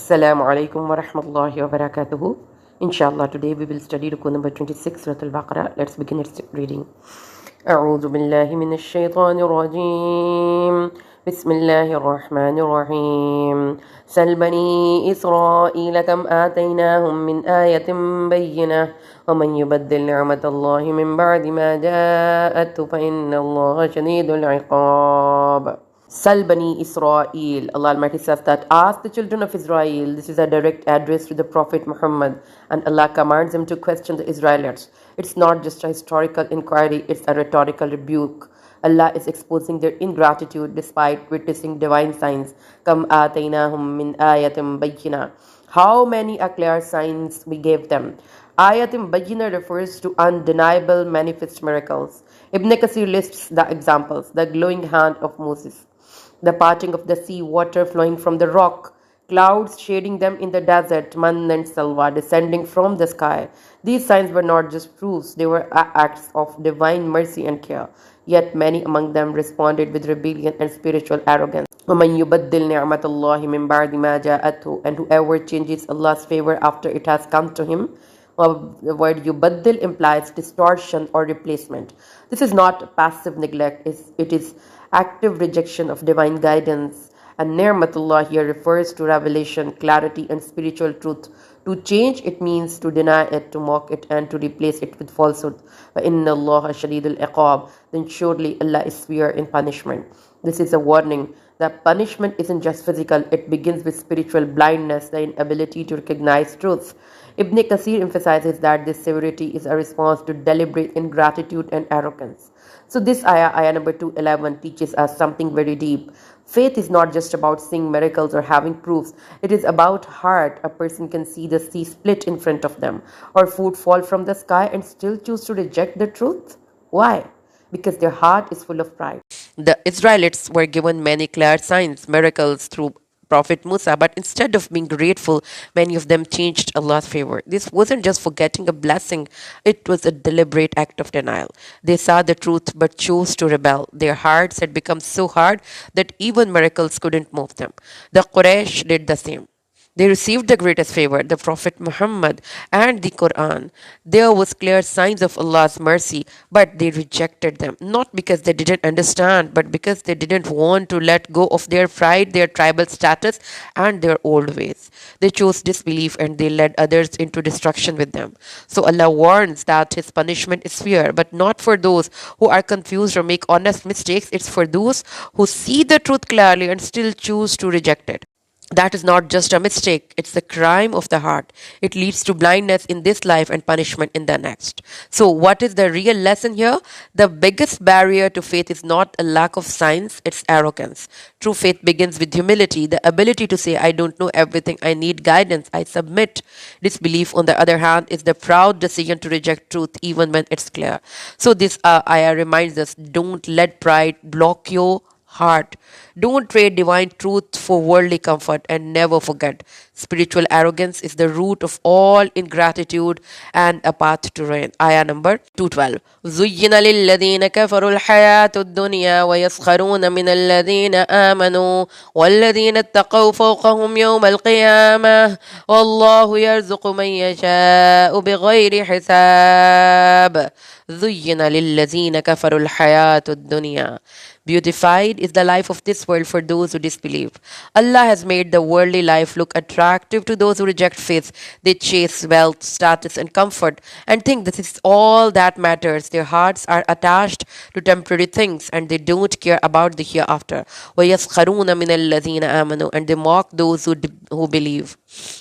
Assalamu alaikum wa rahmatullahi wa barakatuhu. Inshallah, today we will study ruku number 26, Surah Al-Baqarah. Let's begin its reading. أعوذ بالله من الشيطان الرجيم. بسم الله الرحمن الرحيم. سل بني إسرائيل كم آتيناهم من آية بينة ومن يبدل نعمة الله من بعد ما جاءته فإن الله شديد العقاب. Sal Bani Israel. Allah Almighty says that ask the children of Israel. This is a direct address to the Prophet Muhammad, and Allah commands him to question the Israelites. It's not just a historical inquiry, it's a rhetorical rebuke. Allah is exposing their ingratitude despite witnessing divine signs. Kam ataynahum min ayatim bayyina. How many clear signs we gave them. Ayatim bayyina refers to undeniable manifest miracles. Ibn Kasir lists the examples: the glowing hand of Moses, the parting of the sea, water flowing from the rock, clouds shading them in the desert, man and salwa descending from the sky. These signs were not just proofs, they were acts of divine mercy and care. Yet many among them responded with rebellion and spiritual arrogance. وَمَنْ يُبَدِّلْ نِعْمَةَ اللَّهِ مِنْ بَعْدِ مَا جَاءَتْهُ. And whoever changes Allah's favor after it has come to him. The word yubaddil implies distortion or replacement. This is not passive neglect, it is active rejection of divine guidance. And ni'matullah here refers to revelation, clarity, and spiritual truth. To change it means to deny it, to mock it, and to replace it with falsehood. فَإِنَّ اللَّهَ شَدِيدُ الْعِقَابِ. Then surely Allah is severe in punishment. This is a warning that punishment isn't just physical, it begins with spiritual blindness, the inability to recognize truth. Ibn Kasir emphasizes that this severity is a response to deliberate ingratitude and arrogance. So this ayah number 211, teaches us something very deep. Faith is not just about seeing miracles or having proofs. It is about heart. A person can see the sea split in front of them or food fall from the sky and still choose to reject the truth. Why? Because their heart is full of pride. The Israelites were given many clear signs, miracles through Prophet Musa, but instead of being grateful, many of them changed Allah's favor. This wasn't just forgetting a blessing, it was a deliberate act of denial. They saw the truth but chose to rebel. Their hearts had become so hard that even miracles couldn't move them. The Quraysh did the same. They received the greatest favor, the Prophet Muhammad and the Quran. There was clear signs of Allah's mercy, but they rejected them, not because they didn't understand, but because they didn't want to let go of their pride, their tribal status, and their old ways. They chose disbelief and they led others into destruction with them. So Allah warns that His punishment is severe, but not for those who are confused or make honest mistakes. It's for those who see the truth clearly and still choose to reject it. That is not just a mistake, it's the crime of the heart. It leads to blindness in this life and punishment in the next. So what is the real lesson here? The biggest barrier to faith is not a lack of signs, it's arrogance. True faith begins with humility, the ability to say, I don't know everything, I need guidance, I submit. Disbelief, on the other hand, is the proud decision to reject truth even when it's clear. So this ayah reminds us, don't let pride block your heart. Don't trade divine truth for worldly comfort, and never forget, spiritual arrogance is the root of all ingratitude and a path to ruin. Ayah number 212. زُيِّنَ لِلَّذِينَ كَفَرُوا الْحَيَاةُ الدُّنْيَا وَيَسْخَرُونَ مِنَ الَّذِينَ آمَنُوا وَالَّذِينَ اتَّقَوْا فَوْقَهُمْ يَوْمَ الْقِيَامَةِ وَاللَّهُ يَرْزُقُ مَن يَشَاءُ بِغَيْرِ حِسَابٍ. زُيِّنَ لِلَّذِينَ كَفَرُوا الْحَيَاةُ الدُّنْيَا. Beautified is the life of this world for those who disbelieve. Allah has made the worldly life look attractive to those who reject faith. They chase wealth, status, and comfort and think this is all that matters. Their hearts are attached to temporary things and they don't care about the hereafter. وَيَسْخَرُونَ مِنَ الَّذِينَ آمَنُوا. And they mock those who believe.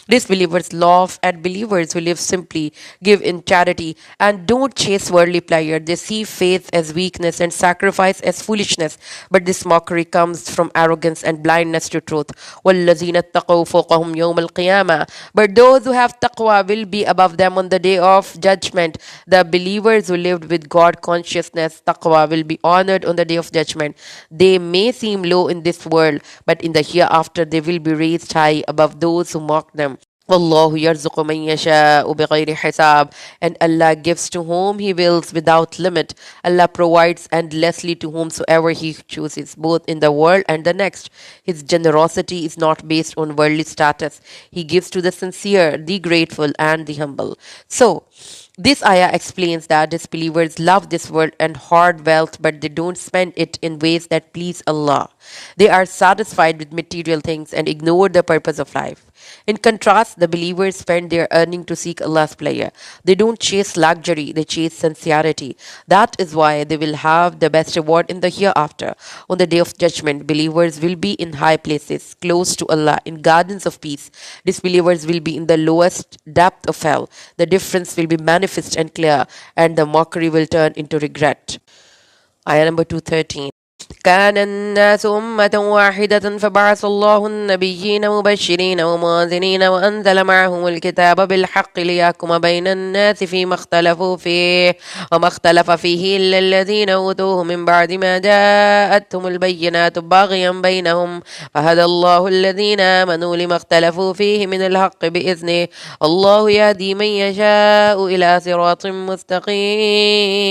Disbelievers laugh at believers who live simply, give in charity, and don't chase worldly pleasure. They see faith as weakness and sacrifice as foolishness. But this mockery comes from arrogance and blindness to truth. وَالَّذِينَ اتَّقَوْا فَوْقَهُمْ يَوْمَ الْقِيَامَةِ. But those who have taqwa will be above them on the day of judgment. The believers who lived with God consciousness, taqwa, will be honored on the day of judgment. They may seem low in this world, but in the hereafter they will be raised high above those who mock them. Wallahu yarzuqu man yasha'u bighayri hisab. And Allah gives to whom He wills without limit. Allah provides endlessly to whomsoever He chooses, both in the world and the next. His generosity is not based on worldly status. He gives to the sincere, the grateful, and the humble. So, this ayah explains that disbelievers love this world and hoard wealth, but they don't spend it in ways that please Allah. They are satisfied with material things and ignore the purpose of life. In contrast, the believers spend their earning to seek Allah's pleasure. They don't chase luxury, they chase sincerity. That is why they will have the best reward in the hereafter. On the day of judgment, believers will be in high places, close to Allah, in gardens of peace. Disbelievers will be in the lowest depth of hell. The difference will be manifest and clear, and the mockery will turn into regret. Ayah number 213. كان الناس أمة واحدة فبعث الله النبيين مبشرين ومنذرين وأنزل معهم الكتاب بالحق ليحكم بين الناس فيما اختلفوا فيه وما اختلف فيه إلا الذين أوتوه من بعد ما جاءتهم البينات بغيا بينهم فهدى الله الذين آمنوا لما اختلفوا فيه من الحق بإذنه الله يهدي من يشاء إلى صراط مستقيم.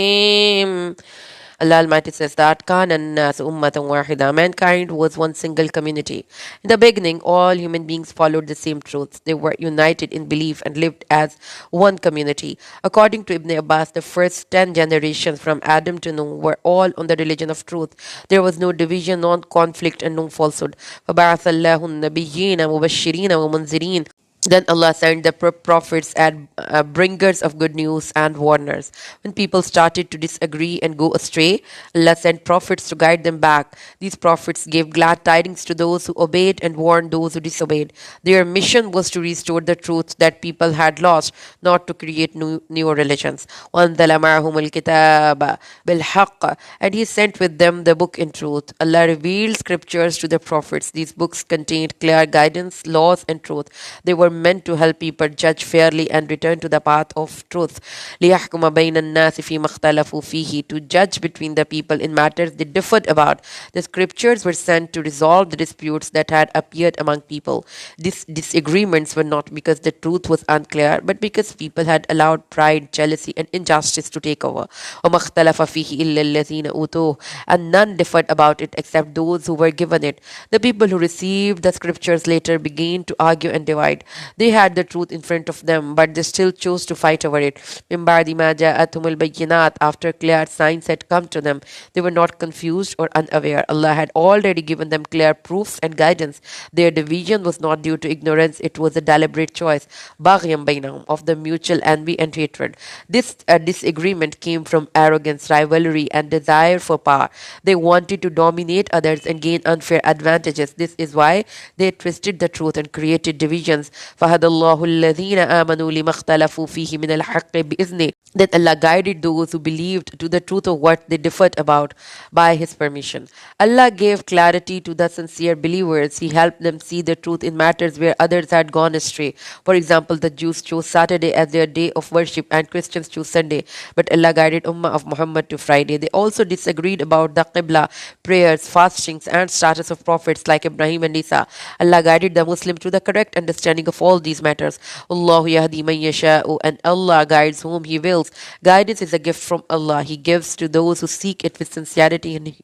Allah Almighty says that Kanan ummatan wahida. Mankind was one single community. In the beginning, all human beings followed the same truth. They were united in belief and lived as one community. According to Ibn Abbas, the first 10 generations from Adam to Noah were all on the religion of truth. There was no division, no conflict, and no falsehood. فَبَعَثَ اللَّهُ النَّبِيِّينَ مُبَشِّرِينَ وَمُنذِرِينَ. Then Allah sent the prophets and bringers of good news and warners. When people started to disagree and go astray, Allah sent prophets to guide them back. These prophets gave glad tidings to those who obeyed and warned those who disobeyed. Their mission was to restore the truth that people had lost, not to create new religions. وَأَنزَلَ مَعَهُمُ الْكِتَابَ بِالْحَقِّ. And He sent with them the book in truth. Allah revealed scriptures to the prophets. These books contained clear guidance, laws, and truth. They were meant to help people judge fairly and return to the path of truth. لِيَحْكُمَ بَيْنَ النَّاسِ فِي مَخْتَلَفُوا فِيهِ. To judge between the people in matters they differed about. The scriptures were sent to resolve the disputes that had appeared among people. These disagreements were not because the truth was unclear, but because people had allowed pride, jealousy, and injustice to take over. وَمَا اخْتَلَفَ فِيهِ إِلَّا الَّذِينَ أُوتُوهُ. And none differed about it except those who were given it. The people who received the scriptures later began to argue and divide. They had the truth in front of them, but they still chose to fight over it. مِن بَعْدِ مَا جَاءَتْهُمُ الْبَيِّنَاتُ. After clear signs had come to them, they were not confused or unaware. Allah had already given them clear proofs and guidance. Their division was not due to ignorance, it was a deliberate choice. بَغْيًا بَيْنَهُم. Of the mutual envy and hatred. This disagreement came from arrogance, rivalry, and desire for power. They wanted to dominate others and gain unfair advantages. This is why they twisted the truth and created divisions. فَهَدَى اللَّهُ الَّذِينَ آمَنُوا لِمَا اخْتَلَفُوا فِيهِ مِنَ الْحَقِّ بِإِذْنِهِ. That Allah guided those who believed to the truth of what they differed about by His permission. Allah gave clarity to the sincere believers. He helped them see the truth in matters where others had gone astray. For example, the Jews chose Saturday as their day of worship and Christians chose Sunday. But Allah guided Ummah of Muhammad to Friday. They also disagreed about the Qibla, prayers, fastings, and status of prophets like Ibrahim and Isa. Allah guided the Muslim to the correct understanding of all these matters. Allahu yahdi man yasha'u. And Allah guides whom He wills. Guidance is a gift from Allah. He gives to those who seek it with sincerity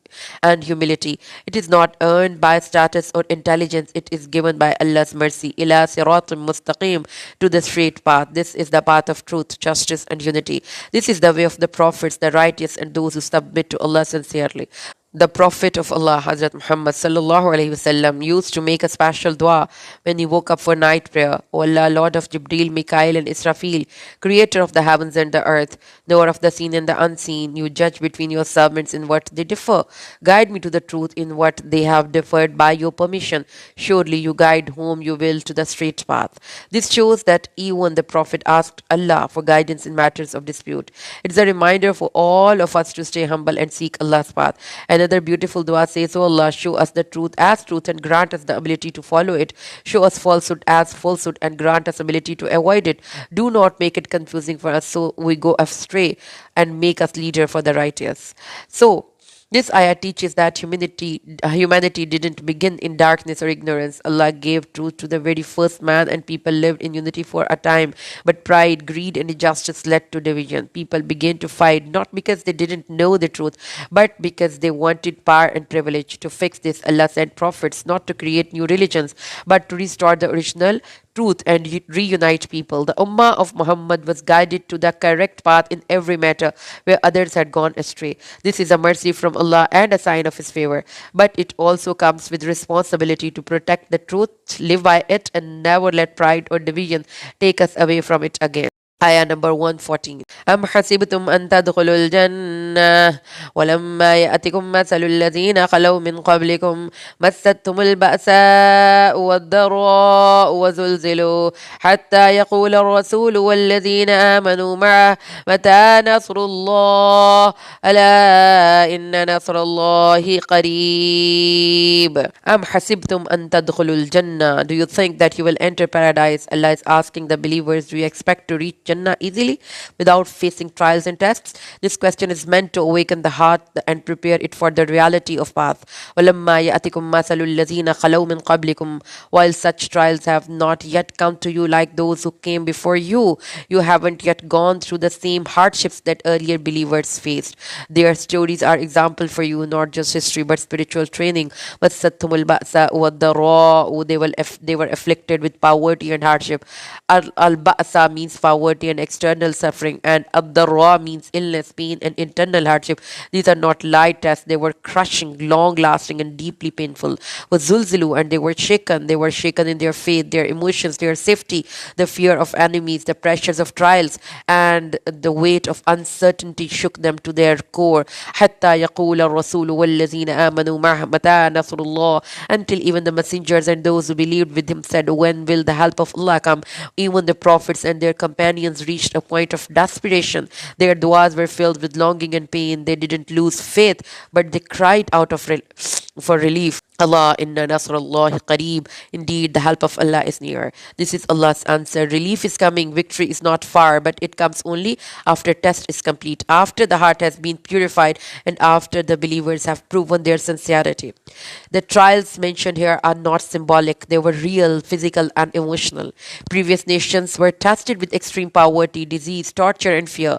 and humility. It is not earned by status or intelligence. It is given by Allah's mercy. Ila siratim mustaqim. To the straight path. This is the path of truth, justice, and unity. This is the way of the prophets, the righteous, and those who submit to Allah sincerely. The Prophet of Allah, Hazrat Muhammad sallallahu alaihi wasallam, used to make a special dua when he woke up for night prayer. O Allah, Lord of Jibreel, Mikael, and Israfil, Creator of the heavens and the earth, knower of the seen and the unseen, you judge between your servants in what they differ. Guide me to the truth in what they have differed by your permission. Surely you guide whom you will to the straight path. This shows that even the Prophet asked Allah for guidance in matters of dispute. It is a reminder for all of us to stay humble and seek Allah's path. Another beautiful dua says, O Allah, show us the truth as truth and grant us the ability to follow it. Show us falsehood as falsehood and grant us ability to avoid it. Do not make it confusing for us so we go astray, and make us leader for the righteous. So, This ayah teaches that humanity didn't begin in darkness or ignorance. Allah gave truth to the very first man and people lived in unity for a time. But pride, greed and injustice led to division. People began to fight not because they didn't know the truth, but because they wanted power and privilege. To fix this, Allah sent prophets not to create new religions, but to restore the original truth and reunite people. The Ummah of Muhammad was guided to the correct path in every matter where others had gone astray. This is a mercy from Allah and a sign of His favor. But it also comes with responsibility to protect the truth, live by it, and never let pride or division take us away from it again. Ayah number 114. أم حسبتم أن تدخلوا الجنة ولما يأتكم مثل الذين خلوا من قبلكم مستهم البأساء والضراء وزلزلوا حتى يقول الرسول والذين آمنوا معه متى نصر الله ألا إن نصر الله قريب. أم حسبتم أن تدخلوا الجنة. Do you think that you will enter paradise? Allah is asking the believers, do you expect to reach Jannah easily without facing trials and tests? This question is meant to awaken the heart and prepare it for the reality of path. وَلَمَّا يَأْتِكُمْ مَثَلُ الَّذِينَ خَلَوْا مِنْ قَبْلِكُمْ. While such trials have not yet come to you like those who came before you, you haven't yet gone through the same hardships that earlier believers faced. Their stories are example for you, not just history but spiritual training. مَسَّتْهُمُ الْبَأْسَاءُ وَالضَّرَّاءُ. They were afflicted with poverty and hardship. Al-Ba'sa means poverty and external suffering, and Ad-Darra means illness, pain, and internal hardship. These are not light tests. They were crushing, long-lasting, and deeply painful. Zulzilu, and they were shaken. They were shaken in their faith, their emotions, their safety, the fear of enemies, the pressures of trials, and the weight of uncertainty shook them to their core. حتى يقول الرسول والذين آمنوا معه متى نصر الله. Until even the messengers and those who believed with him said, when will the help of Allah come? Even the prophets and their companions reached a point of desperation. Their du'as were filled with longing and pain. They didn't lose faith, but they cried out for relief. Allah, inna nasrullahi qareeb. Indeed, the help of Allah is near. This is Allah's answer. Relief is coming. Victory is not far, but it comes only after test is complete, after the heart has been purified, and after the believers have proven their sincerity. The trials mentioned here are not symbolic. They were real, physical, and emotional. Previous nations were tested with extreme poverty, disease, torture, and fear.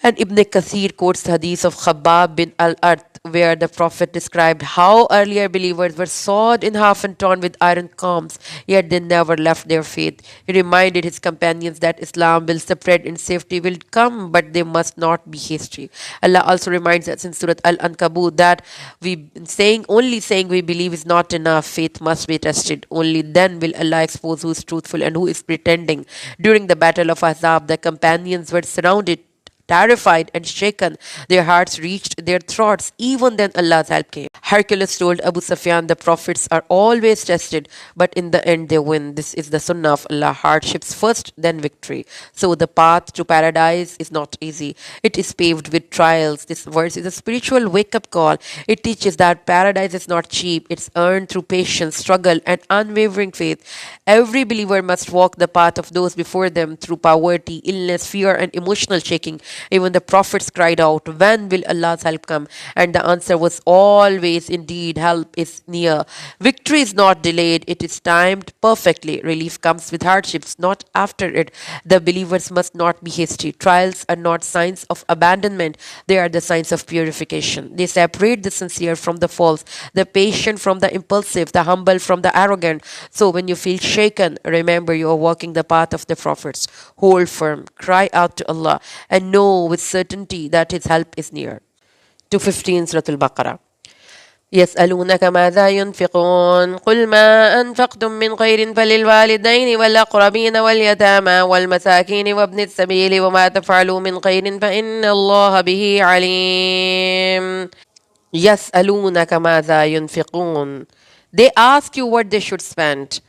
And Ibn Kathir quotes the hadith of Khabbab bin al-Art, where the Prophet described how earlier believers were sawed in half and torn with iron combs, yet they never left their faith. He reminded his companions that Islam will spread and safety will come, but they must not be hasty. Allah also reminds us in Surah Al-Ankabut that only saying we believe is not enough. Faith must be tested. Only then will Allah expose who is truthful and who is pretending. During the Battle of Ahzab, the companions were surrounded, terrified and shaken. Their hearts reached their throats. Even then Allah's help came. Hercules told Abu Sufyan, the prophets are always tested, but in the end they win. This is the sunnah of Allah. Hardships first, then victory. So the path to paradise is not easy. It is paved with trials. This verse is a spiritual wake-up call. It teaches that paradise is not cheap. It's earned through patience, struggle, and unwavering faith. Every believer must walk the path of those before them through poverty, illness, fear, and emotional shaking. Even the prophets cried out, when will Allah's help come? And the answer was always, indeed, help is near. Victory is not delayed, it is timed perfectly. Relief comes with hardships, not after it. The believers must not be hasty. Trials are not signs of abandonment, they are the signs of purification. They separate the sincere from the false, the patient from the impulsive, the humble from the arrogant. So when you feel shaken, remember you are walking the path of the prophets. Hold firm, cry out to Allah, and know with certainty that His help is near. 215 Surah Al-Baqarah. يسألونك ماذا ينفقون قل ما أنفقتم من خير فللوالدين والأقربين واليتامى والمساكين وابن السبيل وما تفعلوا من خير فإن الله به عليم. يسألونك ماذا ينفقون. They ask you what they should spend.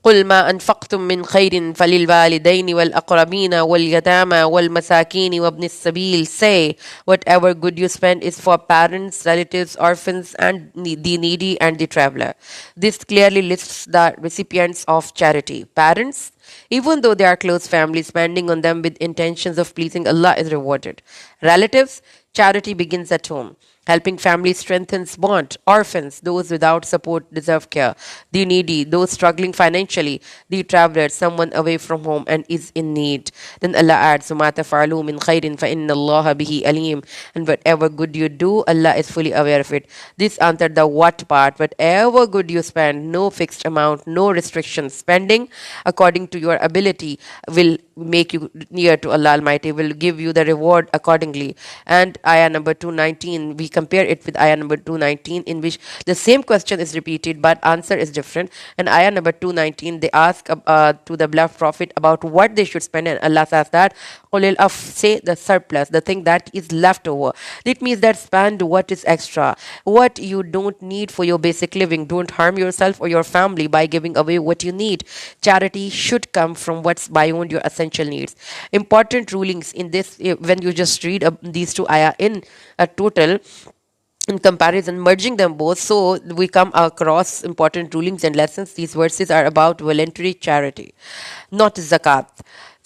قل ما أنفقتم من خير فللوالدين والأقربين واليتامى والمساكين وابن السبيل. Say, whatever good you spend is for parents, relatives, orphans, and the needy and the traveler. This clearly lists the recipients of charity. Parents, even though they are close family, spending on them with intentions of pleasing Allah is rewarded. Relatives, charity begins at home. Helping families strengthens bond. Orphans, those without support, deserve care. The needy, those struggling financially. The traveler, someone away from home and is in need. Then Allah adds, وَمَا تَفْعَلُوا مِنْ خَيْرٍ فَإِنَّ اللَّهَ بِهِ أَلِيمٌ. And whatever good you do, Allah is fully aware of it. This answered the what part. Whatever good you spend, no fixed amount, no restrictions. Spending according to your ability will make you near to Allah Almighty, will give you the reward accordingly. And ayah number 219, we compare it with ayah number 219, in which the same question is repeated but answer is different. And ayah number 219, they ask to the beloved Prophet about what they should spend, and Allah says that say the surplus, the thing that is left over. It means that spend what is extra, what you don't need for your basic living. Don't harm yourself or your family by giving away what you need. Charity should come from what's beyond your essential needs. Important rulings in this, when you just read these two ayah in a total, in comparison, merging them both, so we come across important rulings and lessons. These verses are about voluntary charity, not zakat.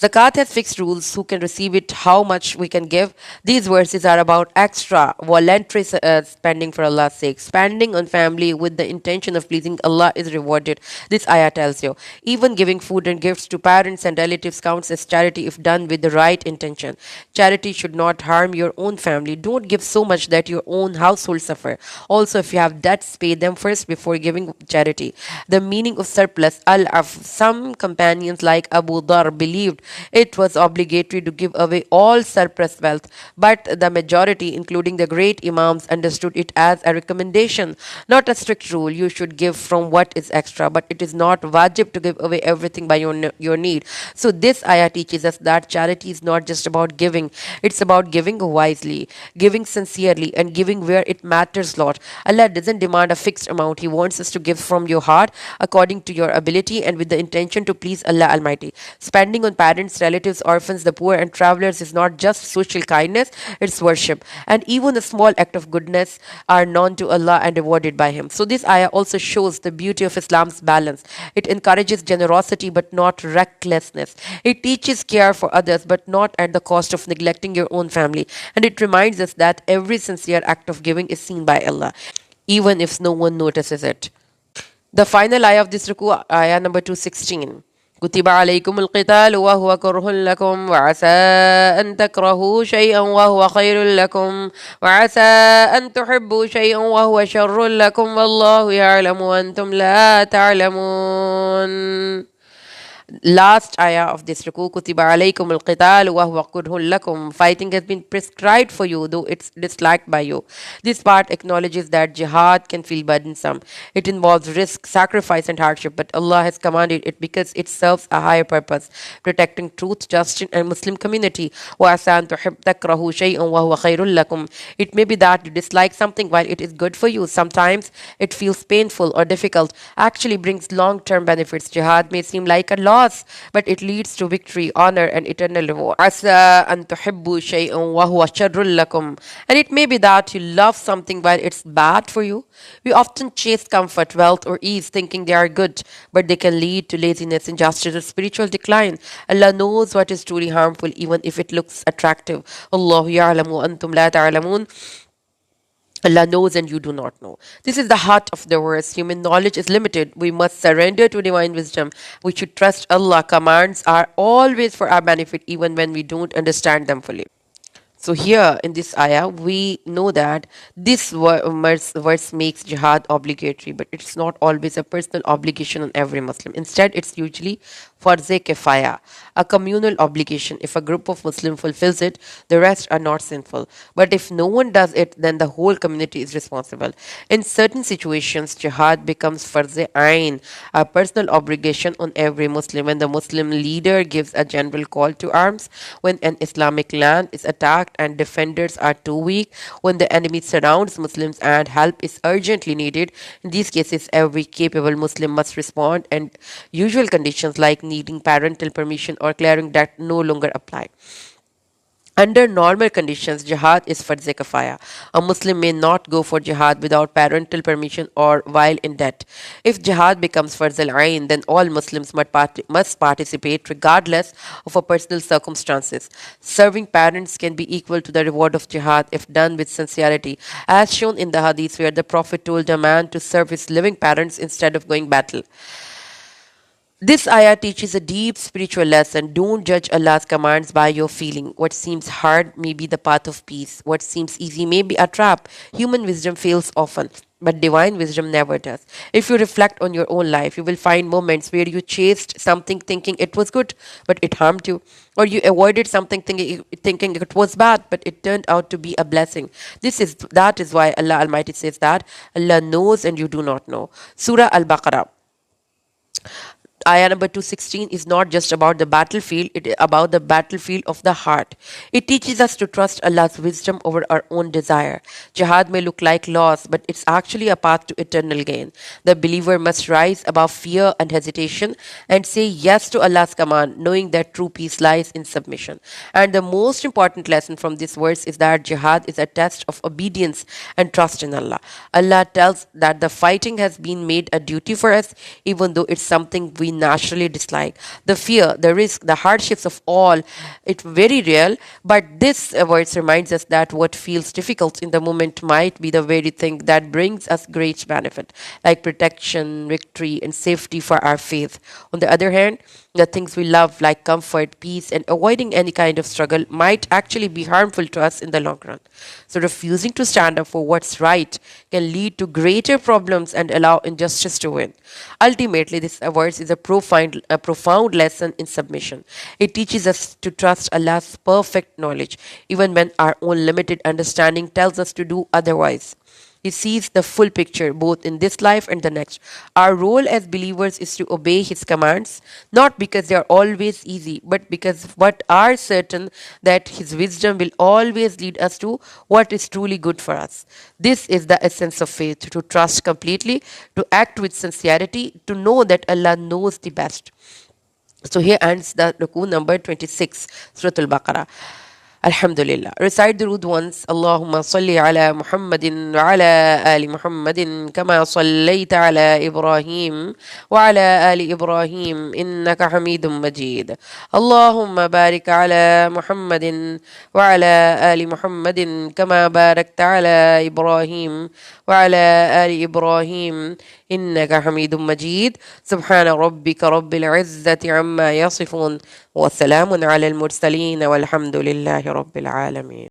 Zakat has fixed rules, who can receive it, how much we can give. These verses are about extra, voluntary spending for Allah's sake. Spending on family with the intention of pleasing Allah is rewarded. This ayah tells you. Even giving food and gifts to parents and relatives counts as charity if done with the right intention. Charity should not harm your own family. Don't give so much that your own household suffer. Also, if you have debts, pay them first before giving charity. The meaning of surplus, al-af. Some companions like Abu Dhar believed it was obligatory to give away all surplus wealth, but the majority, including the great Imams, understood it as a recommendation, not a strict rule. You should give from what is extra, but it is not wajib to give away everything by your need. So this ayah teaches us that charity is not just about giving, it's about giving wisely, giving sincerely, and giving where it matters a lot. Allah doesn't demand a fixed amount. He wants us to give from your heart according to your ability and with the intention to please Allah Almighty. Spending on parents, relatives, orphans, the poor, and travelers is not just social kindness, it's worship. And even a small act of goodness are known to Allah and rewarded by Him. So this ayah also shows the beauty of Islam's balance. It encourages generosity but not recklessness. It teaches care for others but not at the cost of neglecting your own family. And it reminds us that every sincere act of giving is seen by Allah, even if no one notices it. The final ayah of this ruku, ayah number 216. كتب عليكم القتال وهو كره لكم وعسى أن تكرهوا شيئا وهو خير لكم وعسى أن تحبوا شيئا وهو شر لكم والله يعلم وأنتم لا تعلمون. Last ayah of this ruku, kutiba alaykum al-qital wa huwa kurhun lakum. Fighting has been prescribed for you, though it's disliked by you. This part acknowledges that jihad can feel burdensome. It involves risk, sacrifice, and hardship, but Allah has commanded it because it serves a higher purpose, protecting truth, justice, and Muslim community. وَعَسَىٰ أَن تَكْرَهُوا شَيْئًا وَهُوَ خَيْرٌ لَكُمْ. It may be that you dislike something while it is good for you. Sometimes it feels painful or difficult, actually brings long-term benefits. Jihad may seem like a loss, but it leads to victory, honor, and eternal reward. Asa an tuhibbu shay'un wa huwa sharrun lakum. And it may be that you love something while it's bad for you. We often chase comfort, wealth, or ease, thinking they are good, but they can lead to laziness, injustice, or spiritual decline. Allah knows what is truly harmful, even if it looks attractive. Allahu ya'lamu wa antum la ta'lamun. Allah knows and you do not know. This is the heart of the verse. Human knowledge is limited. We must surrender to divine wisdom. We should trust Allah. Commands are always for our benefit, even when we don't understand them fully. So here in this ayah, we know that this verse makes jihad obligatory, but it's not always a personal obligation on every Muslim. Instead, it's usually farz-e kifaya, a communal obligation. If a group of Muslims fulfills it, the rest are not sinful. But if no one does it, then the whole community is responsible. In certain situations, jihad becomes farz-e ayn, a personal obligation on every Muslim. When the Muslim leader gives a general call to arms, when an Islamic land is attacked and defenders are too weak, when the enemy surrounds Muslims and help is urgently needed. In these cases, every capable Muslim must respond, and usual conditions like needing parental permission or clearing that no longer apply. Under normal conditions, jihad is farz kafaya. A Muslim may not go for jihad without parental permission or while in debt. If jihad becomes farz al-ain, then all Muslims must participate regardless of our personal circumstances. Serving parents can be equal to the reward of jihad if done with sincerity, as shown in the hadith where the Prophet told a man to serve his living parents instead of going battle. This ayah teaches a deep spiritual lesson. Don't judge Allah's commands by your feeling. What seems hard may be the path of peace. What seems easy may be a trap. Human wisdom fails often, but divine wisdom never does. If you reflect on your own life, you will find moments where you chased something thinking it was good, but it harmed you. Or you avoided something thinking it was bad, but it turned out to be a blessing. That is why Allah Almighty says that Allah knows and you do not know. Surah Al-Baqarah. Ayah number 216 is not just about the battlefield, it is about the battlefield of the heart. It teaches us to trust Allah's wisdom over our own desire. Jihad may look like loss, but it's actually a path to eternal gain. The believer must rise above fear and hesitation and say yes to Allah's command, knowing that true peace lies in submission. And the most important lesson from this verse is that jihad is a test of obedience and trust in Allah. Allah tells that the fighting has been made a duty for us, even though it's something we naturally dislike. The fear, the risk, the hardships of all, it's very real. But this verse reminds us that what feels difficult in the moment might be the very thing that brings us great benefit, like protection, victory, and safety for our faith. On the other hand, the things we love, like comfort, peace, and avoiding any kind of struggle, might actually be harmful to us in the long run. So, refusing to stand up for what's right can lead to greater problems and allow injustice to win. Ultimately, this verse is a profound lesson in submission. It teaches us to trust Allah's perfect knowledge, even when our own limited understanding tells us to do otherwise. He sees the full picture both in this life and the next. Our role as believers is to obey His commands, not because they are always easy, but because what are certain that His wisdom will always lead us to what is truly good for us. This is the essence of faith, to trust completely, to act with sincerity, to know that Allah knows the best. So here ends the ruku number 26, Surah Al-Baqarah. Alhamdulillah. Recite the Durud once. Allahumma salli ala Muhammadin wa ala ali Muhammadin kama sallaita ala Ibrahim wa ala ali Ibrahim innaka Hamidum Majid. Allahumma barik ala Muhammadin wa ala ali Muhammadin kama barakta ala Ibrahim wa ala ali Ibrahim إنك حميد مجيد سبحان ربك رب العزة عما يصفون وسلام على المرسلين والحمد لله رب العالمين.